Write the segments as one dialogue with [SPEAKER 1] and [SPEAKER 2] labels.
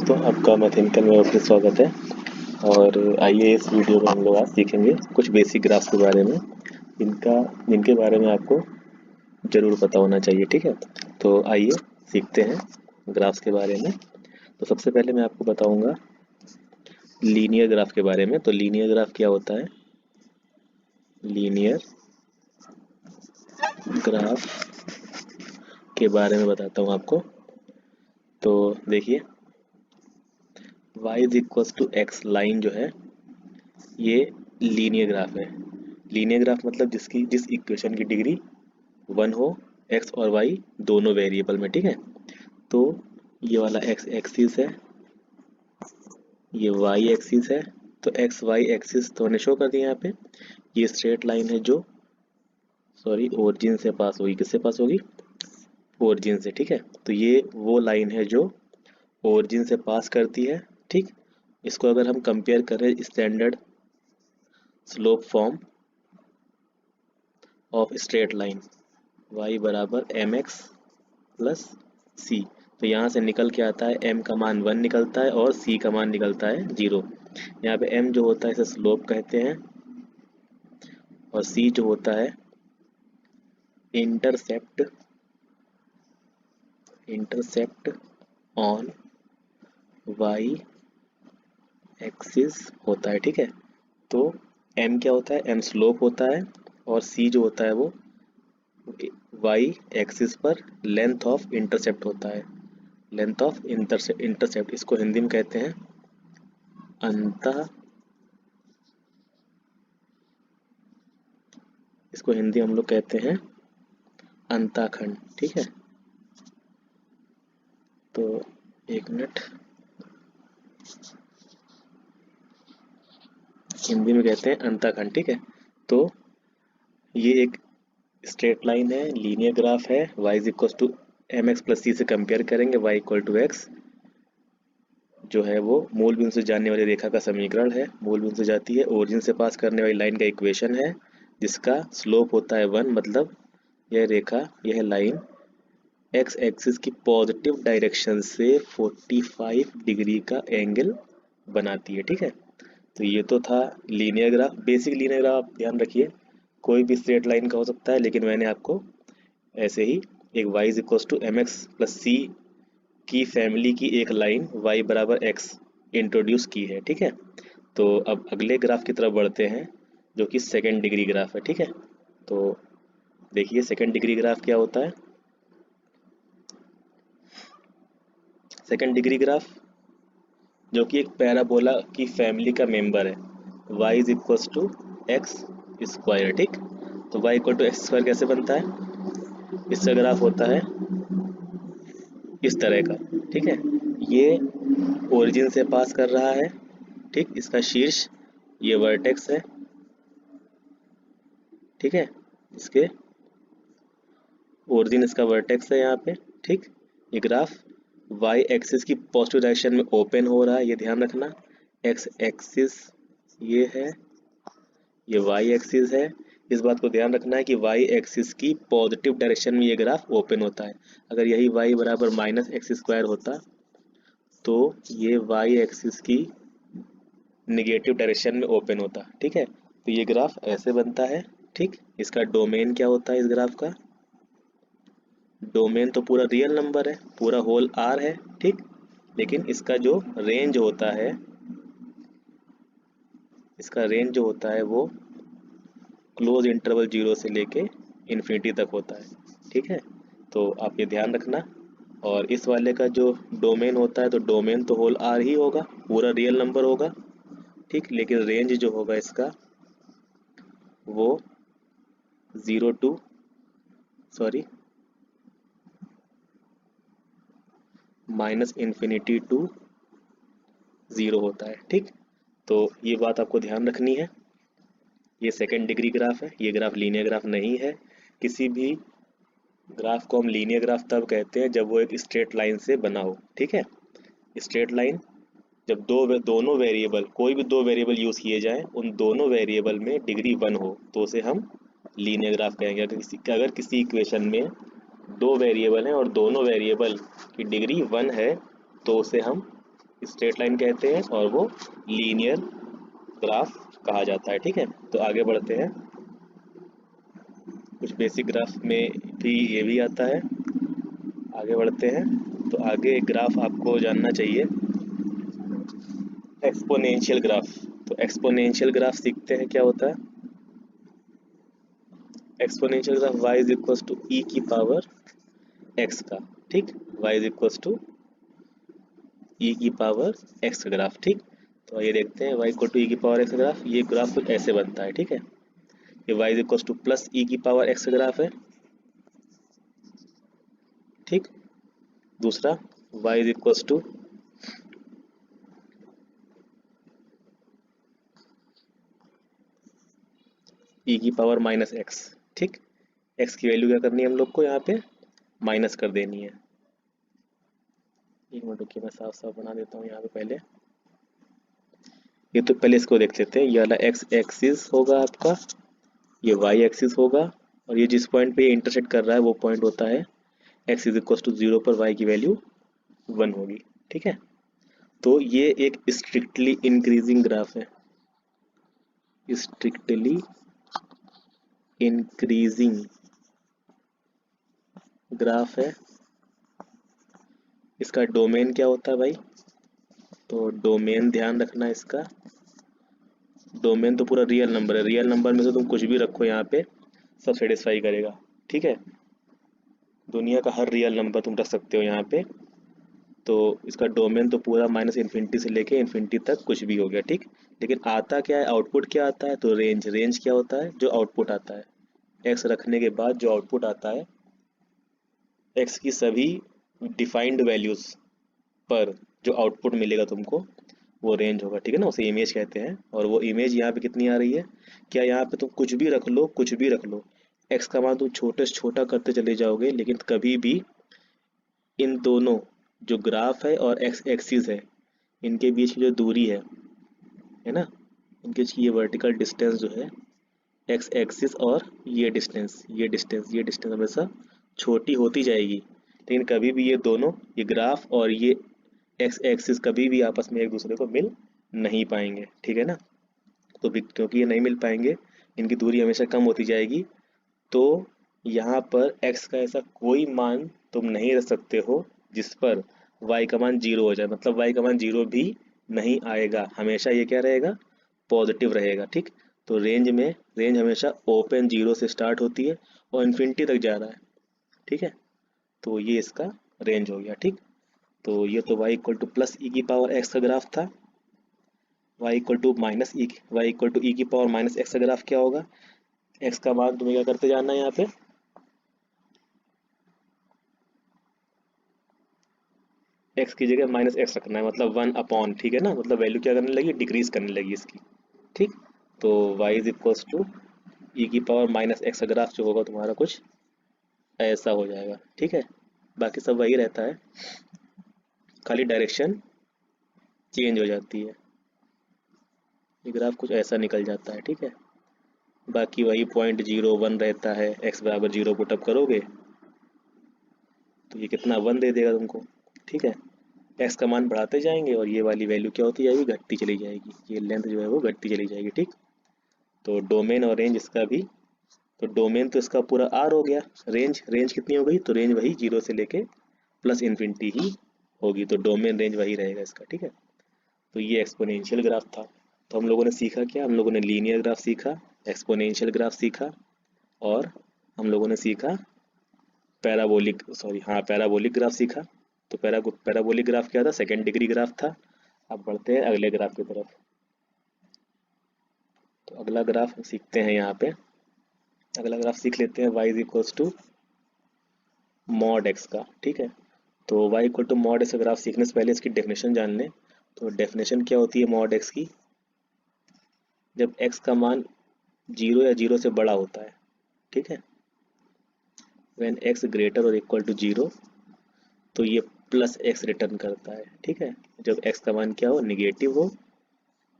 [SPEAKER 1] दोस्तों, आपका मैथमेटिकल में वापस स्वागत है। और आइए इस वीडियो में हम लोग आज सीखेंगे कुछ बेसिक ग्राफ्स के बारे में जिनके बारे में आपको ज़रूर पता होना चाहिए। ठीक है, तो आइए सीखते हैं ग्राफ्स के बारे में। तो सबसे पहले मैं आपको बताऊंगा लीनियर ग्राफ के बारे में। तो लीनियर ग्राफ क्या होता है? लीनियर ग्राफ के बारे में बताता हूँ आपको। तो देखिए, y is equals to x line जो है ये लीनियर ग्राफ है। लीनियर ग्राफ मतलब जिस इक्वेशन की डिग्री 1 हो, x और y दोनों वेरिएबल में। ठीक है, तो ये वाला x एक्सिस है, ये y एक्सिस है। तो x y एक्सिस तो हमने शो कर दिया यहाँ पे। ये स्ट्रेट लाइन है जो ओरिजिन से पास होगी। किससे पास होगी? ओरिजिन से। ठीक है, तो ये वो लाइन है जो ओरिजिन से पास करती है। ठीक, इसको अगर हम कंपेयर करें standard slope form of straight line y बराबर एम एक्स प्लस सी, तो यहाँ से निकल के आता है m का मान 1 निकलता है और c का मान निकलता है 0। यहाँ पे m जो होता है इसे स्लोप कहते हैं और c जो होता है इंटरसेप्ट ऑन y एक्सिस होता है। ठीक है, तो m क्या होता है? m स्लोप होता है और c जो होता है वो y एक्सिस पर लेंथ ऑफ इंटरसेप्ट होता है। लेंथ ऑफ इंटरसेप्ट इसको हिंदी में कहते हैं इसको हिंदी हम लोग कहते हैं अंताखंड। ठीक है, तो एक मिनट, हिंदी में कहते हैं अंताखंड। ठीक है, तो ये एक स्ट्रेट लाइन है, लीनियर ग्राफ है। y is equal to m x plus c से कंपेयर करेंगे। y इक्वल टू एक्स जो है वो मूल बिंदु से जाने वाली रेखा का समीकरण है। मूल बिंदु से जाती है, ओरिजिन से पास करने वाली लाइन का इक्वेशन है जिसका स्लोप होता है 1। मतलब यह रेखा, यह लाइन एक्स एक्सिस की पॉजिटिव डायरेक्शन से 45 डिग्री का एंगल बनाती है। ठीक है, तो ये तो था linear graph. Basic linear graph ध्यान रखिए, कोई भी स्ट्रेट लाइन का हो सकता है, लेकिन मैंने आपको ऐसे ही एक y is equal to m x plus c की फैमिली की एक लाइन y बराबर x इंट्रोड्यूस की है। ठीक है, तो अब अगले ग्राफ की तरफ बढ़ते हैं जो कि सेकेंड डिग्री ग्राफ है। ठीक है, तो देखिए सेकेंड डिग्री ग्राफ क्या होता है। सेकेंड डिग्री ग्राफ जो कि एक पैराबोला की फैमिली का मेंबर है। y is equal to x square. ठीक, तो y equal to x square कैसे बनता है? इसका ग्राफ होता है इस तरह का। ठीक है, ये ओरिजिन से पास कर रहा है। ठीक, इसका शीर्ष ये वर्टेक्स है। ठीक है, इसके ओरिजिन इसका वर्टेक्स है यहाँ पे। ठीक, ये ग्राफ y एक्सिस की पॉजिटिव डायरेक्शन में ओपन हो रहा है, ये ध्यान रखना। x एक्सिस ये है, ये y एक्सिस है। इस बात को ध्यान रखना है कि y एक्सिस की पॉजिटिव डायरेक्शन में ये ग्राफ ओपन होता है। अगर यही y बराबर माइनस एक्स स्क्वायर होता तो ये y एक्सिस की निगेटिव डायरेक्शन में ओपन होता। ठीक है, तो ये ग्राफ ऐसे बनता है। ठीक, इसका डोमेन क्या होता है? इस ग्राफ का डोमेन तो पूरा रियल नंबर है, पूरा होल आर है। ठीक, लेकिन इसका जो रेंज होता है, इसका रेंज जो होता है वो क्लोज इंटरवल 0 से लेके इन्फिनिटी तक होता है। ठीक है, तो आप ये ध्यान रखना। और इस वाले का जो डोमेन होता है, तो डोमेन तो होल आर ही होगा, पूरा रियल नंबर होगा। ठीक, लेकिन रेंज जो होगा इसका वो 0 टू माइनस इन्फिनिटी टू 0 होता है। ठीक, तो ये बात आपको ध्यान रखनी है। ये सेकेंड डिग्री ग्राफ है, ये ग्राफ लीनियर ग्राफ नहीं है। किसी भी ग्राफ को हम लीनियर ग्राफ तब कहते हैं जब वो एक स्ट्रेट लाइन से बना हो। ठीक है, स्ट्रेट लाइन जब दोनों वेरिएबल, कोई भी दो वेरिएबल यूज किए जाएं, उन दोनों वेरिएबल में डिग्री 1 हो तो उसे हम लीनियर ग्राफ कहेंगे। अगर किसी इक्वेशन में दो वेरिएबल हैं और दोनों वेरिएबल की डिग्री 1 है तो उसे हम स्ट्रेट लाइन कहते हैं और वो लीनियर ग्राफ कहा जाता है। ठीक है, तो आगे बढ़ते हैं। कुछ बेसिक ग्राफ में भी ये भी आता है। आगे बढ़ते हैं। तो आगे एक ग्राफ आपको जानना चाहिए, एक्सपोनेंशियल ग्राफ। तो एक्सपोनेंशियल ग्राफ सीखते हैं क्या होता है। Exponential graph y is equal to e की पावर x का। ठीक, y is equal to e की पावर x का ग्राफ। ठीक, तो ये देखते हैं y इक्वल टू ई की पावर x का ग्राफ। ये ग्राफ कुछ ऐसे बनता है। ठीक है, ये y is equal to plus e की पावर x का ग्राफ है। ठीक, दूसरा y is equal to e की पावर माइनस एक्स। ठीक, x की वैल्यू क्या करनी है हम लोग को, यहाँ पे माइनस कर देनी है। एक मिनट रुकिए, मैं साफ साफ बना देता हूँ यहाँ पे पहले। ये तो पहले इसको देख लेते हैं। ये वाला x एक्सिस होगा आपका, ये y एक्सिस होगा, और ये जिस पॉइंट पे ये इंटरसेक्ट कर रहा है वो पॉइंट होता है x इज इक्वल टू 0 पर y की वैल्यू 1 होगी। ठीक है, तो ये एक स्ट्रिक्टली इंक्रीजिंग ग्राफ है, स्ट्रिक्टली इंक्रीजिंग ग्राफ है। इसका डोमेन क्या होता है भाई, तो डोमेन ध्यान रखना इसका। डोमेन तो पूरा रियल नंबर है, रियल नंबर में से तुम कुछ भी रखो यहाँ पे सब सेटिस्फाई करेगा। ठीक है, दुनिया का हर रियल नंबर तुम रख सकते हो यहाँ पे। तो इसका डोमेन तो पूरा माइनस इन्फिनिटी से लेके इन्फिनिटी तक कुछ भी हो गया। ठीक, लेकिन आता क्या है, आउटपुट क्या आता है, तो रेंज। रेंज क्या होता है, जो आउटपुट आता है एक्स रखने के बाद जो आउटपुट आता है, एक्स की सभी डिफाइंड वैल्यूज पर जो आउटपुट मिलेगा तुमको वो रेंज होगा। ठीक है ना, उसे इमेज कहते हैं। और वो इमेज यहाँ पे कितनी आ रही है, क्या यहाँ पे तुम कुछ भी रख लो, कुछ भी रख लो, एक्स का मान तुम छोटे से छोटा करते चले जाओगे, लेकिन कभी भी इन दोनों जो ग्राफ है और एक्स एक्सिस है, इनके बीच की जो दूरी है ना, इनके बीच की ये वर्टिकल डिस्टेंस जो है, एक्स एक्सिस और ये डिस्टेंस हमेशा छोटी होती जाएगी। लेकिन कभी भी ये दोनों, ये ग्राफ और ये एक्स एक्सिस कभी भी आपस में एक दूसरे को मिल नहीं पाएंगे। ठीक है ना, तो क्योंकि ये नहीं मिल पाएंगे, इनकी दूरी हमेशा कम होती जाएगी। तो यहाँ पर x का ऐसा कोई मान तुम नहीं रख सकते हो जिस पर y का मान 0 हो जाए। मतलब y का मान 0 भी नहीं आएगा, हमेशा ये क्या रहेगा, पॉजिटिव रहेगा। ठीक, तो रेंज हमेशा ओपन 0 से स्टार्ट होती है और इन्फिनिटी तक जा रहा है। ठीक है, तो ये इसका रेंज हो गया। ठीक, तो ये तो y equal to plus e की पावर x का ग्राफ था। y equal to minus e, y equal to e की पावर माइनस एक्स का ग्राफ क्या होगा, x का मान तुम्हें क्या करते जाना है, यहाँ पे x की जगह माइनस एक्स रखना है, मतलब 1 अपॉन। ठीक है ना, मतलब वैल्यू क्या करने लगी, डिक्रीज करने लगी इसकी। ठीक, तो y is equals to e की पावर माइनस एक्स का ग्राफ जो होगा तुम्हारा कुछ ऐसा हो जाएगा। ठीक है, बाकी सब वही रहता है, खाली डायरेक्शन चेंज हो जाती है। ये ग्राफ कुछ ऐसा निकल जाता है। ठीक है, बाकी वही 0.01 रहता है। x बराबर 0 पुटअप करोगे तो ये कितना 1 दे देगा तुमको। ठीक है, एक्स का मान बढ़ाते जाएंगे और ये वाली वैल्यू क्या होती जाएगी, घटती चली जाएगी, ये लेंथ जो है वो घटती चली जाएगी। ठीक, तो डोमेन और रेंज इसका भी, तो डोमेन तो इसका पूरा आर हो गया, रेंज रेंज कितनी हो गई, तो रेंज वही 0 से लेके प्लस इन्फिनिटी ही होगी, तो डोमेन रेंज वही रहेगा इसका। ठीक है, तो ये एक्सपोनेंशियल ग्राफ था। तो हम लोगों ने सीखा क्या, हम लोगों ने लीनियर ग्राफ सीखा, एक्सपोनेंशियल ग्राफ सीखा, और हम लोगों ने सीखा पैराबोलिक ग्राफ सीखा। तो पैराबोलिक ग्राफ क्या था, सेकेंड डिग्री ग्राफ था। अब बढ़ते हैं अगले ग्राफ की तरफ। तो अगला ग्राफ हम सीखते हैं यहाँ पे, अगला ग्राफ सीख लेते हैं y is equals to mod x का। ठीक है, तो y equal to mod x का ग्राफ सीखने से पहले इसकी डेफिनेशन जान लें। तो डेफिनेशन क्या होती है मॉड x की, जब x का मान 0 या 0 से बड़ा होता है। ठीक है, व्हेन x ग्रेटर और इक्वल टू 0, तो ये प्लस एक्स रिटर्न करता है। ठीक है, जब x का मान क्या हो, निगेटिव हो,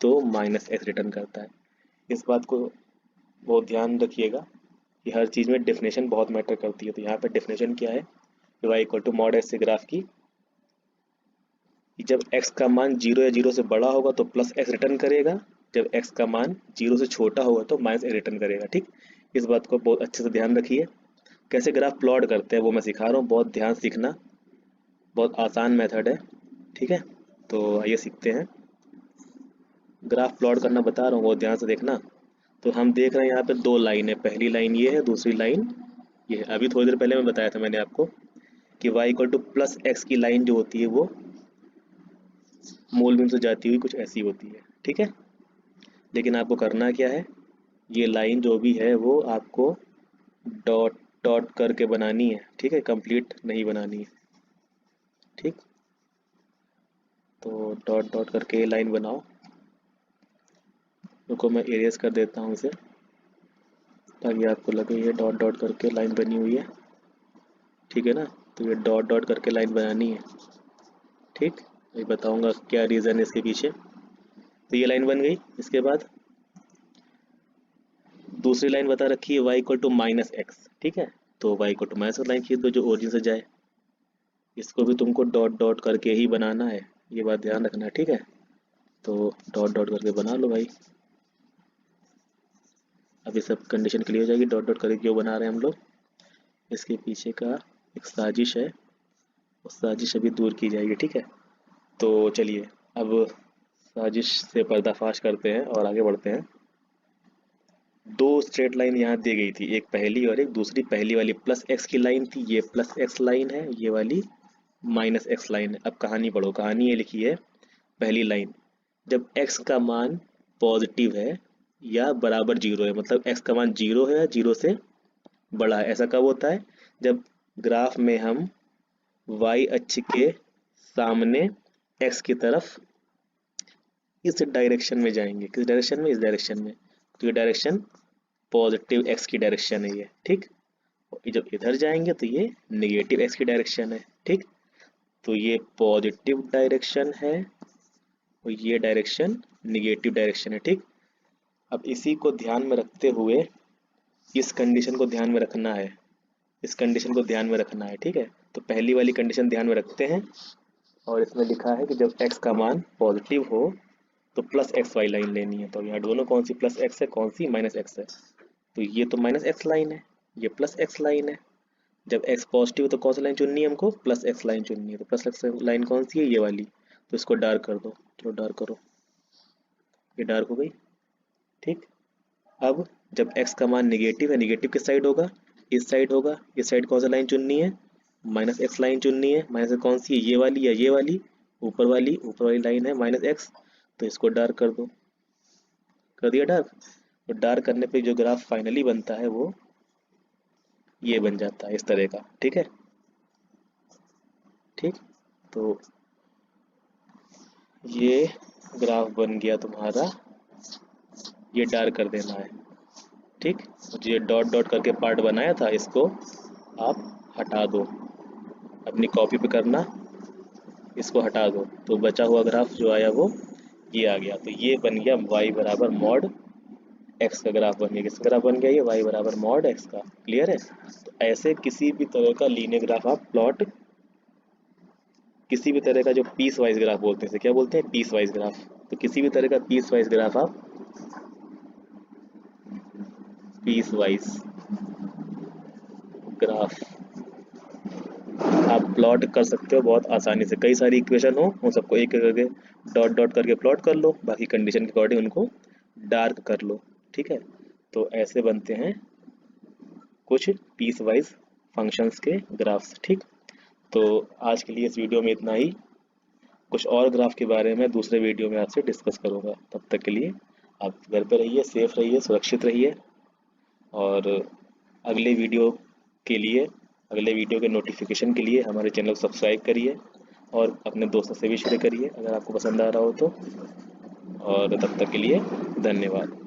[SPEAKER 1] तो माइनस एक्स रिटर्न करता है। इस बात को बहुत ध्यान रखिएगा कि हर चीज़ में डेफिनेशन बहुत मैटर करती है। तो यहाँ पे डेफिनेशन क्या है, y equal to mod x से ग्राफ की जब x का मान 0 या 0 से बड़ा होगा तो प्लस x रिटर्न करेगा, जब x का मान 0 से छोटा होगा तो माइनस x रिटर्न करेगा। ठीक, इस बात को बहुत अच्छे से ध्यान रखिए। कैसे ग्राफ प्लॉट करते हैं वो मैं सिखा रहा हूँ, बहुत ध्यान सीखना, बहुत आसान मेथड है। ठीक है, तो आइए सीखते हैं। ग्राफ प्लॉट करना बता रहा हूँ, बहुत ध्यान से देखना। तो हम देख रहे हैं यहाँ पे दो लाइन है, पहली लाइन ये है, दूसरी लाइन ये है। अभी थोड़ी देर पहले मैं बताया था मैंने आपको कि y equal to plus x की लाइन जो होती है वो मूल बिंदु से जाती हुई कुछ ऐसी होती है। ठीक है, लेकिन आपको करना क्या है, ये लाइन जो भी है वो आपको डॉट डॉट करके बनानी है। ठीक है, कंप्लीट नहीं बनानी है। ठीक, तो डॉट डॉट करके ये लाइन बनाओ। रुको मैं इरेज कर देता हूँ इसे, ताकि आपको लगे ये डॉट डॉट करके लाइन बनी हुई है। ठीक है ना, तो ये डॉट डॉट करके लाइन बनानी है। ठीक, मैं बताऊंगा क्या रीज़न है इसके पीछे। तो ये लाइन बन गई। इसके बाद दूसरी लाइन बता रखी है y equal to minus x. ठीक है, तो y equal to minus line खींच दो जो ओरिजिन से जाए। इसको भी तुमको डॉट डॉट करके ही बनाना है, ये बात ध्यान रखना। ठीक है, तो डॉट डॉट करके बना लो भाई। अभी सब कंडीशन क्लियर हो जाएगी। डॉट डॉट करके क्यों बना रहे हैं हम लोग, इसके पीछे का एक साजिश है, उस साजिश अभी दूर की जाएगी। ठीक है, तो चलिए अब साजिश से पर्दाफाश करते हैं और आगे बढ़ते हैं। दो स्ट्रेट लाइन यहाँ दी गई थी, एक पहली और एक दूसरी। पहली वाली प्लस एक्स की लाइन थी, ये प्लस एक्स लाइन है, ये वाली माइनस एक्स लाइन है। अब कहानी पढ़ो, कहानी ये लिखी है। पहली लाइन, जब x का मान पॉजिटिव है या बराबर जीरो है, मतलब x का मान जीरो है या जीरो से बड़ा है। ऐसा कब होता है, जब ग्राफ में हम y अक्ष के सामने x की तरफ इस डायरेक्शन में जाएंगे। किस डायरेक्शन में, इस डायरेक्शन में। तो ये डायरेक्शन पॉजिटिव x की डायरेक्शन है ये। ठीक, और जब इधर जाएंगे तो ये नेगेटिव x की डायरेक्शन है। ठीक, तो ये पॉजिटिव डायरेक्शन है और ये डायरेक्शन निगेटिव डायरेक्शन है। ठीक, अब इसी को ध्यान में रखते हुए इस कंडीशन को ध्यान में रखना है, इस कंडीशन को ध्यान में रखना है। ठीक है, तो पहली वाली कंडीशन ध्यान में रखते हैं और इसमें लिखा है कि जब x का मान पॉजिटिव हो तो प्लस एक्स वाई लाइन लेनी है। तो यहाँ दोनों कौन सी प्लस एक्स है, कौन सी माइनस एक्स है। तो ये तो माइनस एक्स लाइन है, ये प्लस एक्स लाइन है। जब x पॉजिटिव तो कौन सी लाइन चुननी है हमको, प्लस एक्स लाइन चुननी है। तो प्लस एक्स लाइन कौन सी है, ये वाली। तो इसको डार्क कर दो, चलो डार्क करो, ये डार्क हो गई। ठीक, अब जब x का मान निगेटिव है, निगेटिव किस साइड होगा, इस साइड होगा। इस साइड कौन सा लाइन चुननी है, माइनस एक्स लाइन चुननी है। माइनस कौन सी है, ये वाली या ये वाली, ऊपर वाली, ऊपर वाली लाइन है माइनस एक्स। तो इसको डार्क कर दो, कर दिया डार्क। तो डार्क करने पे जो ग्राफ फाइनली बनता है वो ये बन जाता है इस तरह का। ठीक है, ठीक, तो ये ग्राफ बन गया तुम्हारा, ये डार्क कर देना है। ठीक, जो ये डॉट डॉट करके पार्ट बनाया था इसको आप हटा दो, अपनी कॉपी पे करना, इसको हटा दो। तो बचा हुआ ग्राफ जो आया वो ये आ गया। तो ये बन गया y बराबर मॉड x का ग्राफ बन गया। किसका ग्राफ बन गया, ये y बराबर मॉड x का। क्लियर है। तो ऐसे किसी भी तरह का लीनियर ग्राफ आप प्लॉट, किसी भी तरह का जो पीस वाइज ग्राफ बोलते हैं, क्या बोलते हैं, पीस वाइज ग्राफ। तो किसी भी तरह का पीस वाइज ग्राफ आप, पीस वाइज ग्राफ आप प्लॉट कर सकते हो बहुत आसानी से। कई सारी इक्वेशन हो, उन सबको एक एक करके डॉट डॉट करके प्लॉट कर लो, बाकी कंडीशन के अकॉर्डिंग उनको डार्क कर लो। ठीक है, तो ऐसे बनते हैं कुछ पीस वाइज फंक्शंस के ग्राफ्स। ठीक, तो आज के लिए इस वीडियो में इतना ही। कुछ और ग्राफ के बारे में दूसरे वीडियो में आपसे डिस्कस करूँगा। तब तक के लिए आप घर पे रहिए, सेफ रहिए, सुरक्षित रहिए। और अगले वीडियो के लिए, अगले वीडियो के नोटिफिकेशन के लिए हमारे चैनल को सब्सक्राइब करिए और अपने दोस्तों से भी शेयर करिए अगर आपको पसंद आ रहा हो तो। और तब तक के लिए धन्यवाद।